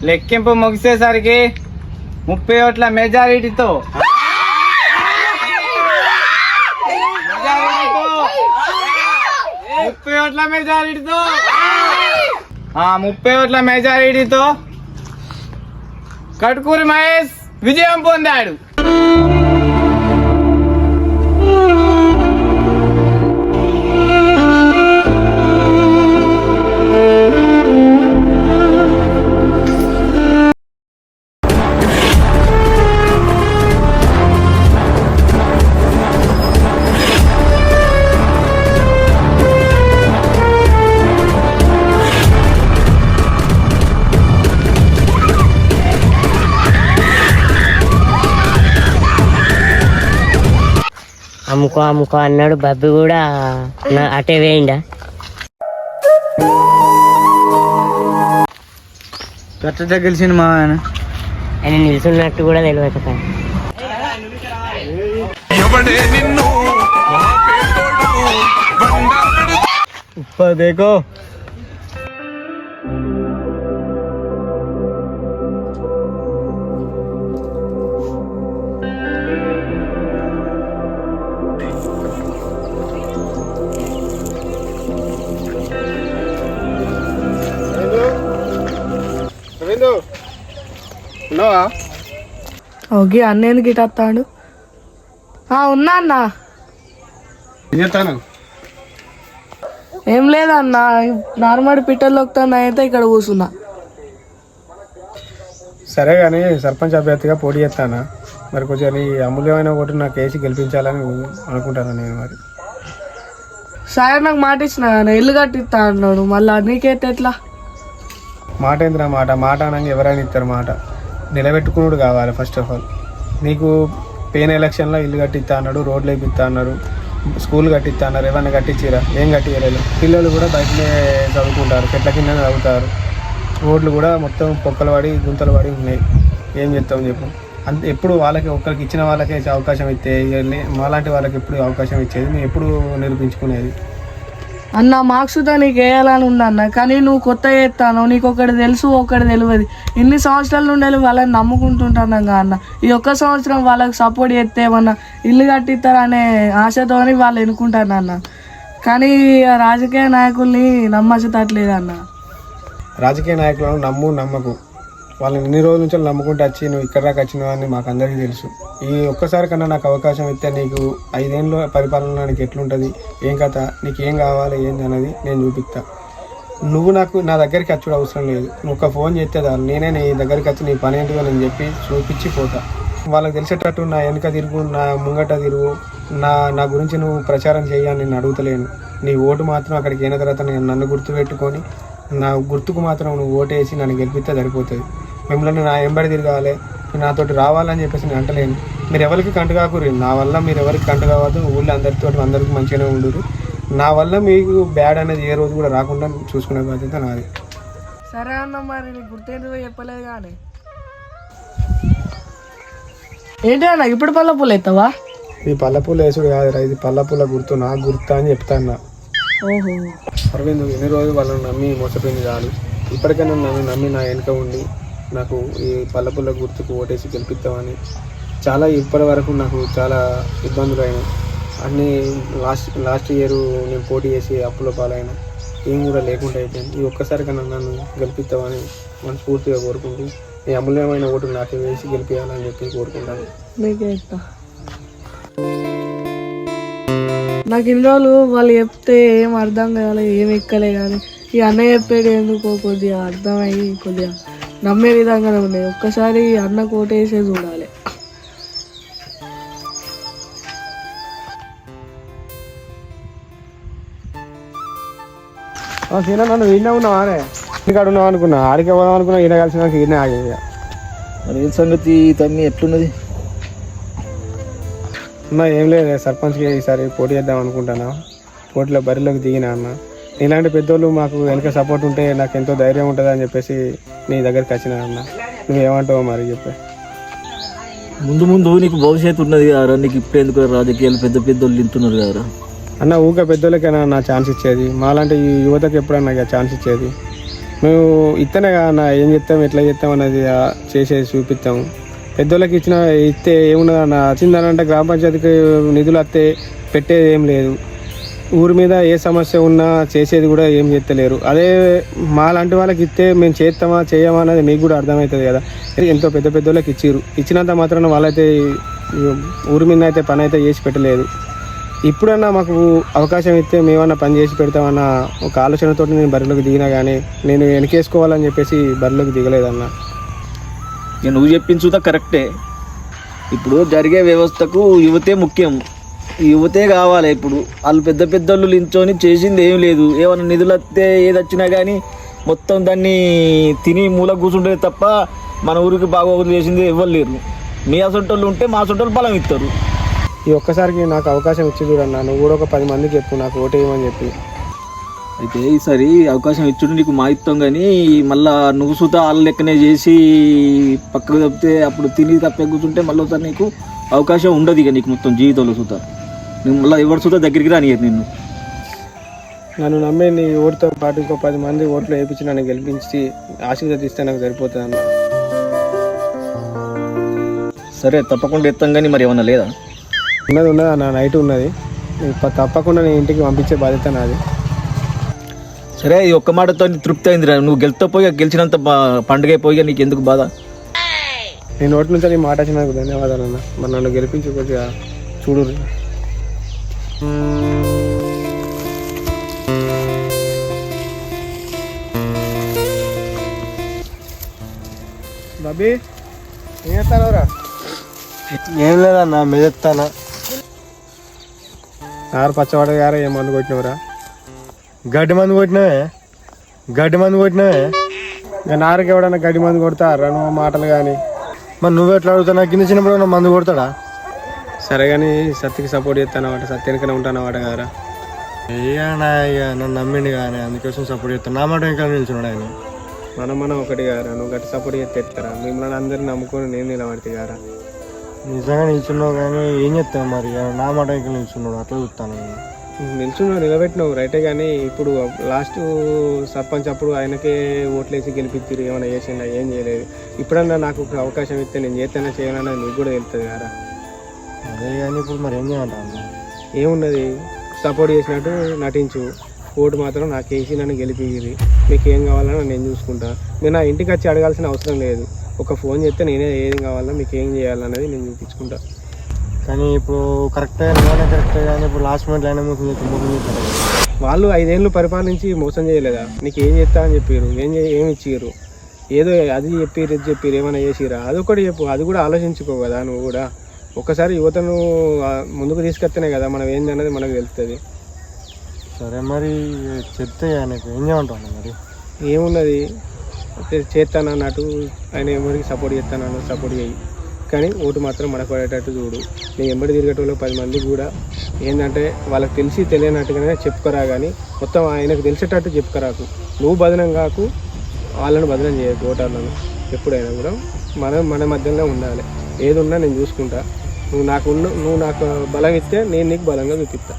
లెక్కింపు ముగిసేసరికి 30 ఓట్ల మెజారిటీతో 30 ఓట్ల మెజారిటీతో కట్కూరి మహేష్ విజయం పొందాడు. అమ్ముకో అన్నాడు. బబ్బి కూడా అటే వేయండా. గట్ట గెలిచింది మా ఆయన నిల్చున్నట్టు కూడా తెలియదు. దేకో ఓకే అన్న ఎందుకు ఇటు వస్తాడు? ఉన్నా అన్న. ఏం లేదన్న, నార్మల్ పిట్టల్లో అయితే ఇక్కడ కూర్చున్నా. సరే కానీ సర్పంచ్ అభ్యర్థిగా పోటీ చేస్తానా, మరి కొంచెం ఈ అమూల్యమైన ఓటు నాకు వేసి గెలిపించాలని అనుకుంటాను నేను. మరి సరే నాకు మాట ఇచ్చిన ఇల్లు కట్టిస్తా అన్నాడు, మళ్ళీ నీకైతే ఎట్లా? మాట ఏంద్రా మాట అనగా ఎవరైనా ఇస్తారు. మాట నిలబెట్టుకున్నాడు కావాలి. ఫస్ట్ ఆఫ్ ఆల్ నీకు పోయిన ఎలక్షన్లో ఇల్లు కట్టిస్తా అన్నాడు, రోడ్లు వేపిస్తా అన్నారు, స్కూల్ కట్టిస్తా అన్నారు. ఏమన్నా కట్టించిరా? ఏం కట్టియలేదు. పిల్లలు కూడా బయటనే చదువుకుంటారు, చెట్ల కింద చదువుతారు. రోడ్లు కూడా మొత్తం పొక్కలు పడి గుంతలు పడి ఉన్నాయి. ఏం చెప్తామని చెప్పు. అంత ఎప్పుడు వాళ్ళకి ఒక్కరికి ఇచ్చిన వాళ్ళకే అవకాశం ఇస్తే మాలాంటి వాళ్ళకి ఎప్పుడు అవకాశం ఇచ్చేది? మేము ఎప్పుడు నిరూపించుకునేది? అన్న మార్క్స్ నీకు వేయాలని ఉందన్న, కానీ నువ్వు కొత్త చేస్తాను, నీకు ఒకటి తెలుసు ఒకటి తెలియదు. ఇన్ని సంవత్సరాల నుండి వాళ్ళని నమ్ముకుంటుంటాను అన్న. ఈ ఒక్క సంవత్సరం వాళ్ళకి సపోర్ట్ చేస్తే ఏమన్నా ఇల్లు కట్టిస్తారనే ఆశతోని వాళ్ళు ఎన్నుకుంటాను అన్న. కానీ రాజకీయ నాయకుల్ని నమ్మచ్చట్లేదు అన్న. రాజకీయ నాయకులను నమ్మకు. వాళ్ళని ఇన్ని రోజుల నుంచి నమ్ముకుంటూ వచ్చి నువ్వు ఇక్కడ దాకా వచ్చినావు అని మాకు అందరికీ తెలుసు. ఈ ఒక్కసారి కన్నా నాకు అవకాశం ఇస్తే నీకు 5 ఏళ్ళ పరిపాలన నీకు ఎట్లుంటుంది, ఏం కథ, నీకు ఏం కావాలి ఏంది అనేది నేను చూపిస్తా. నువ్వు నా దగ్గరికి వచ్చుడు అవసరం లేదు. నువ్వు ఒక ఫోన్ చేస్తే చాలు, నేనే నీ దగ్గరికి వచ్చి నీ పని ఏంటిదో నేను చెప్పి చూపించి పోతా. వాళ్ళకి తెలిసేటట్టు నా వెనుక తిరుగు, నా ముంగట తిరుగు, నా గురించి నువ్వు ప్రచారం చేయాలని నేను అడుగుతలేను. నీ ఓటు మాత్రం అక్కడికి అయిన తర్వాత నన్ను గుర్తుపెట్టుకొని నా గుర్తుకు మాత్రం నువ్వు ఓటేసి నన్ను గెలిపిస్తే సరిపోతుంది. మిమ్మల్ని నా ఎంబడి తిరగాలి, నాతోటి రావాలని చెప్పేసి నేను అంటలేను. మీరు ఎవరికి కంటు కాకూరి, నా వల్ల మీరు ఎవరికి కంటు కావద్దు. ఊళ్ళో అందరికీ మంచిగానే ఉండరు. నా వల్ల మీకు బ్యాడ్ అనేది ఏ రోజు కూడా రాకుండా చూసుకునే బాధ్యత నాది. సరే అన్న, మరి నీకు గుర్తేందో చెప్పలేదు కానీ ఏంటి అన్న ఇప్పుడు పళ్ళ పూలు అవుతావా? ఈ పళ్ళ పూలు వేసుడు కాదురా, ఇది పళ్ళ పూల గుర్తు, నాకు గుర్తు అని చెప్తాను. ఓహో అరవింద్, ఎన్ని రోజులు వాళ్ళని నమ్మి మోసపోయింది చాలు. ఇప్పటికైనా నన్ను నమ్మి నా వెనుక ఉండి నాకు ఈ పల్లపుల్ల గుర్తుకు ఓటేసి గెలిపిస్తామని. చాలా ఇప్పటి వరకు నాకు చాలా ఇబ్బందులు అయినాయి. అన్నీ లాస్ట్ ఇయర్ నేను పోటీ చేసి అప్పుల పాలైనా, ఏం కూడా లేకుండా అయిపోయింది. ఈ ఒక్కసారికైనా నన్ను గెలిపిస్తామని మనస్ఫూర్తిగా కోరుకుంటూ ఈ అమూల్యమైన ఓటు నాకు వేసి గెలిపించాలని చెప్పి కోరుకుంటాను. నాకు ఇన్ని రోజులు వాళ్ళు చెప్తే ఏం అర్థం కాలే, ఏం ఎక్కలే. కానీ ఈ అన్నయ్య చెప్పేది ఎందుకో కొద్దిగా అర్థమయ్యి కొద్దిగా నమ్మే విధంగానే ఉన్నాయి. ఒక్కసారి అన్న కోటేసే చూడాలి. సీనా, నన్ను ఈయన ఉన్నావానే? ఇక్కడ ఉన్నావు అనుకున్నా, ఆడికి పోదాం అనుకున్నా, ఈయన కలిసి నాకు ఈయన ఆగేది. మరి ఏం సంగతి తమ్మి, ఎట్లున్నది? అన్న ఏం లేదు, సర్పంచ్కి ఈసారి పోటీ చేద్దాం అనుకుంటాను. పోటీలో బరిలోకి దిగినా అన్న. ఇలాంటి పెద్దోళ్ళు మాకు వెనక సపోర్ట్ ఉంటే నాకు ఎంతో ధైర్యం ఉంటుంది అని చెప్పేసి నీ దగ్గరికి వచ్చినా అన్న. నువ్వేమంటావు మరి చెప్పే? ముందు ముందు నీకు భవిష్యత్తు ఉన్నది కదా, నీకు ఇప్పుడు ఎందుకు రాజకీయాలు పెద్ద పెద్ద వాళ్ళు తింటున్నారు కదా. అన్న ఊక పెద్దోళ్ళకైనా నా ఛాన్స్ ఇచ్చేది, మాలాంటి ఈ యువతకు ఎప్పుడన్నా ఇక ఛాన్స్ ఇచ్చేది. మేము ఇస్తేనే కదా అన్న, ఏం చెప్తాం ఎట్లా చెప్తాం అన్నది చేసేది చూపిస్తాము. పెద్దోళ్ళకి ఇస్తే ఏమున్నదన్న, వచ్చిందనంటే గ్రామ పంచాయతీకి నిధులు వస్తే పెట్టేది ఏం లేదు, ఊరి మీద ఏ సమస్య ఉన్నా చేసేది కూడా ఏం చేస్తలేరు. అదే మాలాంటి వాళ్ళకి ఇస్తే మేము చేస్తామా చేయమా అనేది మీకు కూడా అర్థమవుతుంది కదా. ఎంతో పెద్ద పెద్దోళ్ళకి ఇచ్చినంత మాత్రాన వాళ్ళైతే ఊరి మీద అయితే పని అయితే చేసి పెట్టలేదు. ఇప్పుడన్నా మాకు అవకాశం ఇస్తే మేమన్నా పని చేసి పెడతామన్న ఒక ఆలోచనతో నేను బరిలోకి దిగినా కానీ నేను వెనకేసుకోవాలని చెప్పేసి బరిలోకి దిగలేదన్న. ఇక నువ్వు చెప్పించుదా కరెక్టే. ఇప్పుడు జరిగే వ్యవస్థకు యువతే ముఖ్యం, యువతే కావాలి. ఇప్పుడు వాళ్ళు పెద్ద పెద్దోళ్ళు లించొని చేసింది ఏం లేదు. ఏమైనా నిధులు వస్తే ఏది వచ్చినా కానీ మొత్తం దాన్ని తిని మూల కూర్చుంటే తప్ప మన ఊరికి బాగోగులు చేసింది ఇవ్వరు లేరు. మీ అసొంటోళ్ళు ఉంటే మా అసొంటోళ్ళు బలం ఇస్తారు. ఈ ఒక్కసారికి నాకు అవకాశం ఇచ్చి చూడన్నా, నువ్వు కూడా ఒక 10 మందికి చెప్పు నాకు ఓటు వేయమని చెప్పి. అయితే ఈసారి అవకాశం ఇచ్చుడు నీకు మా ఇస్తాం, కానీ మళ్ళీ నువ్వు సుత వాళ్ళ లెక్కనే చేసి పక్కకు తప్పితే అప్పుడు తిని తప్పే కూర్చుంటే మళ్ళీ ఒకసారి నీకు అవకాశం ఉండదు. ఇక నీకు మొత్తం జీవితంలో సుత నువ్వు మళ్ళీ ఎవరు సుత దగ్గరికి రానియదు. నిన్ను నన్ను నమ్మే నీ ఓటుతో పాటు ఇంకో 10 మంది ఓట్లు వేయించి నన్ను గెలిపించి ఆశీర్వదిస్తే నాకు సరిపోతుంది అన్న. సరే తప్పకుండా ఎత్తాం, కానీ మరి ఏమన్నా లేదా? ఉన్నది అన్న, నైట్ ఉన్నది, తప్పకుండా నేను ఇంటికి పంపించే బాధ్యత నాది. సరే ఈ ఒక్క మాటతో తృప్తి అయిందిరా. నువ్వు గెలిచినంత పండుగ అయిపోయి నీకు ఎందుకు బాధ? నేను నోటి నుంచి నీ మాట వచ్చినందుకు ధన్యవాదాలు అన్న. మరి నన్ను గెలిపించి కొద్దిగా చూడు. బాబీ ఏం చేస్తానవరా? ఏం లేదన్నా మెదెత్తానా. ఆరు పచ్చవాడ గారా ఏం మందు కొట్టినవరా? గడ్డి మందు కొట్టినావే. ఇక నారుకి ఎవడన్నా గడ్డి మందు కొడతారా నువ్వు మాటలు కానీ? మరి నువ్వు ఎట్లా అడుగుతావు? కింద చిన్నప్పుడు మందు కొడతాడా? సరే కానీ సత్యకి సపోర్ట్ చేస్తానమాట, సత్యానికనే ఉంటానమాట కదరా. ఏనా ఇక నన్ను నమ్మిండి కానీ అందుకోసం సపోర్ట్ చేస్తాను. నా మాట ఇంకా నిల్చున్నాడు ఆయన. మనం ఒకటి కారా, నువ్వు గట్టి సపోర్ట్ చేస్తే ఎత్తారా? మిమ్మల్ని అందరిని నమ్ముకొని నేను నిలబడితే కారా. నిజంగా నిల్చున్నావు కానీ ఏం చెప్తావు మరి? నా మాట ఇంకా నిల్చున్నాడు, అట్లా చూస్తాను. నిల్చున్నావు, నిలబెట్టినావు రైటే, కానీ ఇప్పుడు లాస్ట్ సర్పంచ్ అప్పుడు ఆయనకే ఓట్లేసి గెలిపించారు, ఏమైనా చేసిందా? ఏం చేయలేదు. ఇప్పుడన్నా నాకు ఒక అవకాశం ఇస్తే నేను చేస్తానో చేయాలన్నది నీకు కూడా తెలుస్తుంది కదా. అదే కానీ ఇప్పుడు మరి ఏం చేయాలంటా? ఏమున్నది, సపోర్ట్ చేసినట్టు నటించు, ఓటు మాత్రం నాకు వేసి నన్ను గెలిపించింది. మీకు ఏం కావాలన్నా నేను చూసుకుంటా. మీరు నా ఇంటికి వచ్చి అడగాల్సిన అవసరం లేదు, ఒక ఫోన్ చేస్తే నేనే ఏం కావాలన్నా మీకు ఏం చేయాలన్నది నేను చూపించుకుంటా. కానీ ఇప్పుడు కరెక్టే కానీ ఇప్పుడు లాస్ట్ మినిట్ అయినా మోసం చేస్తారు. వాళ్ళు 5 ఏళ్ళు పరిపాలించి మోసం చేయలేదా? నీకు ఏం చేస్తా అని చెప్పారు, ఏమి ఇచ్చిర్రు? ఏదో అది చెప్పారు ఇది చెప్పారు, ఏమైనా చేసిరా? అదొకటి చెప్పు, అది కూడా ఆలోచించుకో కదా నువ్వు కూడా. ఒక్కసారి యువతను ముందుకు తీసుకొస్తేనే కదా మనం ఏంది అన్నది మనకు తెలుస్తుంది. సరే మరి చెప్తే నీకు ఏం చేయమంటావు? మరి ఏమున్నది, చేస్తాను అన్నట్టు ఆయన ఎవరికి సపోర్ట్ చేస్తాను సపోర్ట్ చేయి, కానీ ఓటు మాత్రం మనకు పడేటట్టు చూడు. నేను ఎంబడి తిరిగేటోళ్ళు 10 మంది కూడా ఏంటంటే వాళ్ళకి తెలిసి తెలియనట్టుగానే చెప్పుకోరా, కానీ మొత్తం ఆయనకు తెలిసేటట్టు చెప్పుకోరాకు. నువ్వు బదనం కాకు, వాళ్ళను బదనం చేయకు. ఓటర్లను ఎప్పుడైనా కూడా మన మధ్యలో ఉండాలి. ఏది ఉన్నా నేను చూసుకుంటా. నువ్వు నాకు బలం ఇస్తే నేను నీకు బలంగా చూపిస్తా.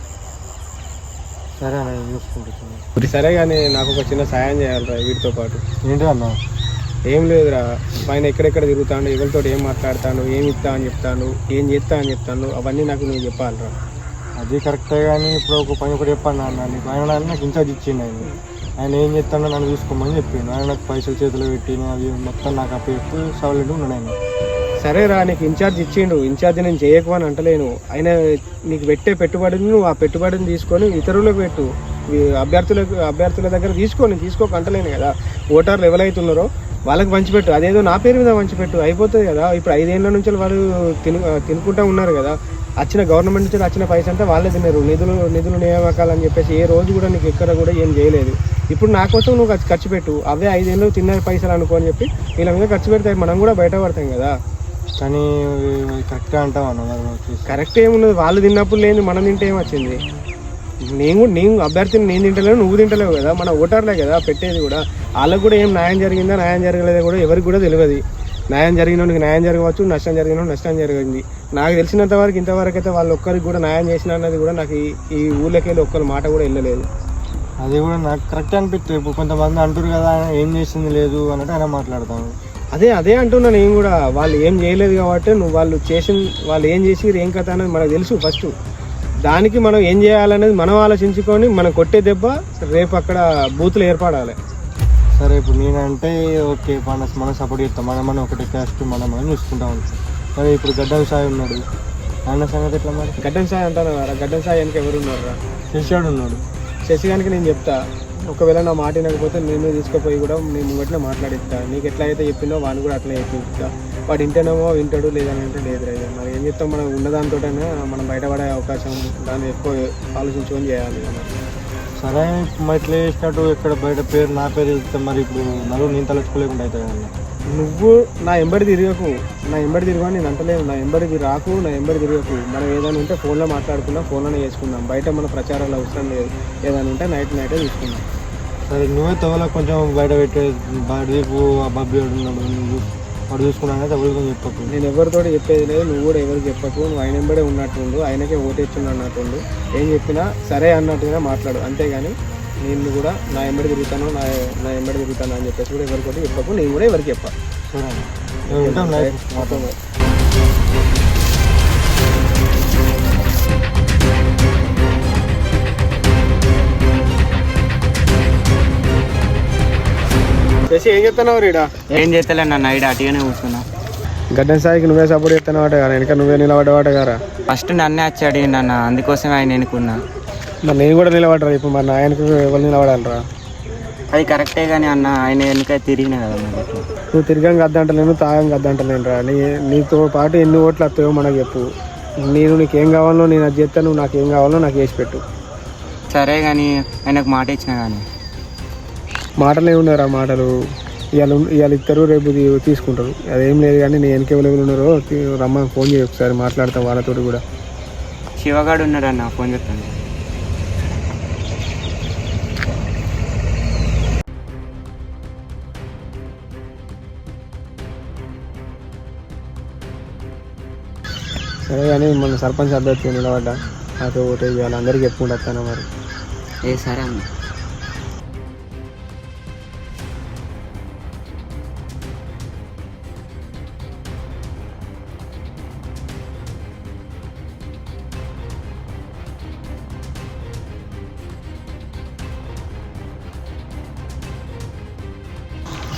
సరే అన్న చూసుకుంటా. సరే కానీ నాకు ఒక చిన్న సాయం చేయాలిరా వీటితో పాటు. ఏంటి అన్న? ఏం లేదురా, ఆయన ఎక్కడెక్కడ తిరుగుతాను, ఎవరితో ఏం మాట్లాడతాను, ఏమి ఇస్తా అని చెప్తాను, ఏం చేస్తా అని చెప్తాను, అవన్నీ నాకు నువ్వు చెప్పాలిరా. అది కరెక్టే కానీ ఇప్పుడు ఒక పని ఒకటి చెప్పాను అన్న. నీకు ఆయన నాకు ఇన్ఛార్జ్ ఇచ్చిండు. ఆయన ఏం చెప్తాడో నన్ను చూసుకోమని చెప్పిండు. ఆయన నాకు పైసలు చేతిలో పెట్టిన అవి మొత్తం నాకు అప్పు సవాళ్ళు ఉన్నాడు ఆయన. సరేరా, నీకు ఇన్ఛార్జ్ ఇచ్చిండు, ఇన్ఛార్జ్ నేను చేయకు అని అంటలేను. ఆయన నీకు పెట్టే పెట్టుబడిని నువ్వు ఆ పెట్టుబడిని తీసుకొని ఇతరులకు పెట్టు, అభ్యర్థుల దగ్గర తీసుకోక అంటలేను కదా. ఓటర్లు ఎవరైతున్నారో వాళ్ళకి పంచిపెట్టు, అదేదో నా పేరు మీద పంచిపెట్టు, అయిపోతుంది కదా. ఇప్పుడు 5 ఏళ్ళ నుంచి వాళ్ళు తినుకుంటూ ఉన్నారు కదా. వచ్చిన గవర్నమెంట్ నుంచి వచ్చిన పైసా అంతా వాళ్ళే తిన్నారు. నిధులు నియామకాలు అని చెప్పేసి ఏ రోజు కూడా నీకు ఎక్కడ కూడా ఏం చేయలేదు. ఇప్పుడు నా కోసం నువ్వు ఖర్చు పెట్టు, అవే 5 ఏళ్ళు తిన్న పైసలు అనుకో అని చెప్పి వీళ్ళ మీద ఖర్చు పెడితే మనం కూడా బయటపడతాం కదా. కానీ కరెక్ట్గా అంటావు అన్న. కరెక్ట్ ఏమున్నది, వాళ్ళు తిన్నప్పుడు లేని మనం తింటే ఏమొచ్చింది? నేను అభ్యర్థిని నేను తింటలేను, నువ్వు తింటలేవు కదా. మన ఓటర్లే కదా పెట్టేది కూడా. వాళ్ళకు కూడా ఏం న్యాయం జరిగిందా న్యాయం జరగలేదా కూడా ఎవరికి కూడా తెలియదు. న్యాయం జరిగినోడికి న్యాయం జరగవచ్చు, నష్టం జరిగిన నష్టం జరిగింది. నాకు తెలిసినంత వరకు ఇంతవరకు అయితే వాళ్ళు ఒక్కరికి కూడా న్యాయం చేసిన అన్నది కూడా నాకు ఈ ఊళ్ళోకి వెళ్ళి ఒక్కరి మాట కూడా వెళ్ళలేదు. అది కూడా నాకు కరెక్ట్ అనిపిస్తుంది. ఇప్పుడు కొంతమంది అంటారు కదా ఏం చేసింది లేదు అన్నట్టు ఆయన మాట్లాడతాను. అదే అంటున్నా నేను కూడా. వాళ్ళు ఏం చేయలేదు కాబట్టి వాళ్ళు ఏం చేసి ఏం కథ అనేది మనకు తెలుసు. ఫస్ట్ దానికి మనం ఏం చేయాలనేది మనం ఆలోచించుకొని మనం కొట్టే దెబ్బ రేపు అక్కడ బూతులు ఏర్పడాలి. సరే ఇప్పుడు నేనంటే ఓకే మనం సపోర్ట్ చేస్తాం, మనం ఒకటి క్యాస్ట్ మనం చూసుకుంటా ఉంటాం. మరి ఇప్పుడు గడ్డం సాయి ఉన్నాడు, ఆయన సంగతి ఎట్లా మరి? గడ్డం సాయి అంటాను కదా, గడ్డం సాయి వెనక ఎవరు ఉన్నారా? శశిగాడు ఉన్నాడు. శశిగానికి నేను చెప్తా, ఒకవేళ నా మాట వినకపోతే నేను తీసుకుపోయి కూడా నేను ముంగట్నే మాట్లాడిస్తా. నీకు ఎట్లా అయితే చెప్పినో వాడిని కూడా అట్లా చెప్పించుతా. వాడు వింటేనేమో వింటాడు, లేదని అంటే లేదు రైతే. మరి ఏం చెప్తాం, మనం ఉన్నదానితోటైనా మనం బయటపడే అవకాశం దాన్ని ఎక్కువ ఆలోచించుకొని చేయాలి. సరే మరి ఇట్లా చేసినట్టు ఎక్కడ బయట పేరు నా పేరు వెళ్తే మరి ఇప్పుడు నలుగురు నేను తలెచ్చుకోలేకుండా అవుతాయి కదా. నువ్వు నా ఎంబడి తిరగకు, నేను అంటలేను. నా ఎంబడి రాకు, నా ఎంబడి తిరగకు. మనం ఏదైనా ఉంటే ఫోన్లో మాట్లాడుకుందాం, ఫోన్లోనే చేసుకుందాం. బయట మన ప్రచారాలు అవసరం లేదు. ఏదైనా ఉంటే నైటే తీసుకుందాం. సరే నువ్వే తవల కొంచెం బయట పెట్టే బయటకు ఆ బబ్బి ఉన్నాడు, వాడు చూసుకున్నానే తవలతో చెప్పకు. నేను ఎవరితో చెప్పేది లేదు, నువ్వు కూడా ఎవరికి చెప్పకు. నువ్వు ఆయన ఎంబడే ఉన్నట్టుండు, ఆయనకే ఓటేచ్చుండు అన్నట్టుండు. ఏం చెప్పినా సరే అన్నట్టుగా మాట్లాడు, అంతేగాని నేను కూడా నా ఎంబడి తిరుగుతాను అని చెప్పేసి కూడా ఎవరికోటి చెప్పకు. నేను కూడా ఎవరికి చెప్పా. సరే ఉంటాం మొత్తం. చేసి ఏం చెప్తున్నావు రీడా? ఏం చేస్తలే నన్ను ఐడి అటుగానే కూర్చున్నా. గడ్డం సాయికి నువ్వే సపోర్ట్ చేస్తున్నావు అట కదా, వెనక నువ్వే నిలబడ్డవాట కదా. ఫస్ట్ నన్నే వచ్చి అడిగిండు అందుకోసం ఆయన ఎన్నుకున్నా. మరి నేను కూడా నిలబడరా ఇప్పుడు? మరి ఆయనకు ఎవరు నిలబడాలరా? అది కరెక్టే కానీ అన్న ఆయన వెనుక తిరిగినా కదా మరి. నువ్వు తిరగం కద్దంటలేను, తాగం కద్దంటలేను రా. నీతో పాటు ఎన్ని ఓట్లు వస్తాయో మనకు చెప్పు. నీకేం కావాలో నేను అది చేస్తాను, నువ్వు నాకేం కావాలో నాకు చేసి పెట్టు. సరే కానీ ఆయనకు మాట ఇచ్చిన కానీ. మాటలు ఏమున్నారా? మాటలు ఇవాళ ఇస్తారు, రేపు తీసుకుంటారు. అదేం లేదు. కానీ నేను వెనక ఎవరు ఉన్నారో రమ్మని ఫోన్ చేయి, ఒకసారి మాట్లాడతాం వాళ్ళతో కూడా. శివగాడు ఉన్నాడన్న, ఫోన్ చెప్తాను. సరే కానీ మన సర్పంచ్ అభ్యర్థి నిలబడ్డా, నాతో ఓటే చేయాలి, అందరికీ చెప్పుకుంటూ వస్తాను మరి. సరే అన్న.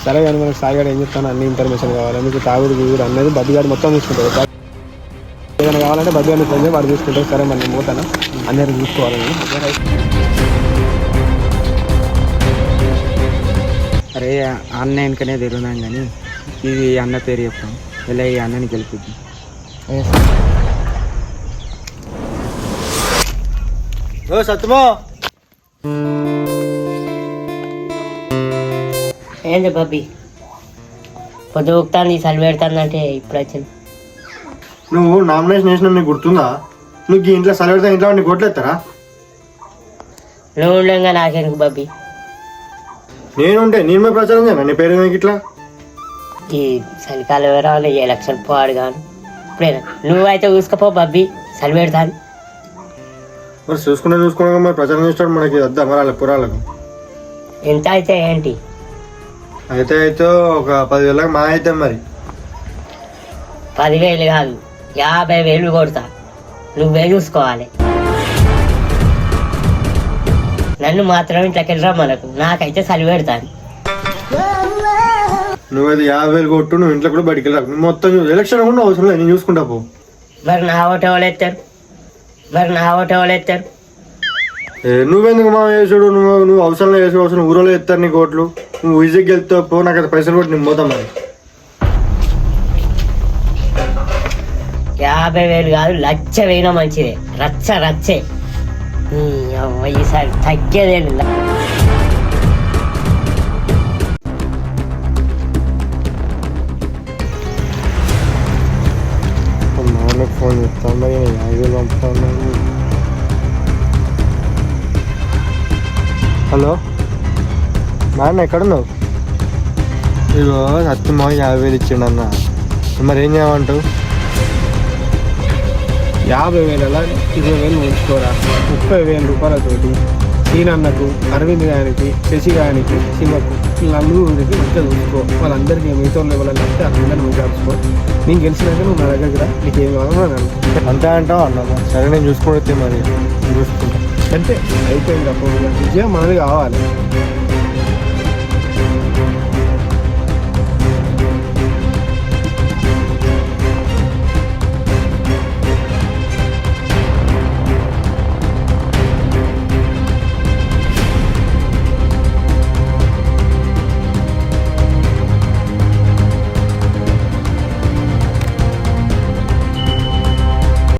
సరే కానీ మనకు సాయిగాడు ఏం చెప్తాను, అన్ని ఇన్ఫర్మేషన్ కావాలి. మీకు తాగుడు గీగుడు అన్నది బద్దిగాడు మొత్తం తీసుకుంటాడు. ఏదైనా కావాలంటే బద్దిగాడిని ఫోన్ చేసి వాడు తీసుకుంటాడు. సరే మరి నేను పోతాను, అందరికీ చూసుకోవాలని. అరే అన్న వెనుకనే తిరుగున్నాం కానీ ఇది అన్న పేరు చెప్తాం, ఇలా ఈ అన్నని గెలిపిద్దాం. సత్యమో ఏంది బబ్బి పొద్దు ఊపుతాంది, చలి పెడుతుందంటే ఇప్పుడు వచ్చింది. నువ్వు నామినేషన్ వేసిన నీకు గుర్తుందా? నువ్వు ఇంట్లో సెలవు ఇంట్లో నీకు కొట్లేస్తారా? నువ్వు ఉండగా నాకెందుకు బబ్బి? నేనుంటే నేను ప్రచారం చేయను నీ పేరు ఇట్లా. ఈ చలికాలం ఎవరో ఈ ఎలక్షన్ పోవాడు కాను. ఇప్పుడేనా నువ్వైతే చూసుకపో బబ్బి, చలి పెడతాను. మరి చూసుకున్నా మరి ప్రచారం చేస్తాడు మనకి వద్దా మరి వాళ్ళ పురాలకు. ఎంత అయితే ఏంటి? అయితే ఒక 10,000 మా అయితే మరి 10,000 కాదు 50,000 కొడతా, నువ్వే చూసుకోవాలి. నన్ను మాత్రం ఇంట్లోకి రమ్మనకు, నాకైతే చలి పెడతాను. నువ్వైతే 50,000 కొట్టు, నువ్వు ఇంట్లో కూడా బయటికి వెళ్ళాకు. మొత్తం ఎలక్షన్ కూడా అవసరం లేదు, నేను చూసుకుంటా పో. మరి నా ఓటు ఎవరు ఎత్తారు? నువ్వెందుకు మా వేసుడు? నువ్వు అవసరంలో వేసుడు, అవసరం ఊరిలో ఎత్తారు నీకు ఓట్లు. నువ్వు ఈజీకి వెళ్తావు పో, నాకు అయితే పైసలు కొట్టి నేను పోతాం మరి. 50,000 కాదు, 1,00,000 వేయినా మంచిదే. రచ్చే ఈసారి తగ్గేదేంటి? నాన్నకు ఫోన్ చేస్తాను మరి, 50,000 పంపుతాను. హలో నాన్న, ఎక్కడున్నావు? ఇగో సత్యమో 50,000 ఇచ్చిండు అన్న, మరి ఏం చేయమంటావు? 50,000 20,000 ఉంచుకోరా. 30,000 రూపాయలతోటి సీనన్నకు, అరవింద్ గారికి, శశి గారికి, శివకు, నలుగురికి మంచిగా చూసుకో. వాళ్ళందరికీ మిగతా లెవెల్లో వస్తే అందరినీ మంచిగా చూసుకో. నేను గెలిచినాక నువ్వు నా దగ్గరికి రా, నీకు ఏమి కావాలో నన్ను అంతే అంటావు అన్న? సరే నేను చూసుకుంటే మరి చూసుకుంటా. అంటే అయిపోయింది. అప్పుడు విజయం మనది కావాలి.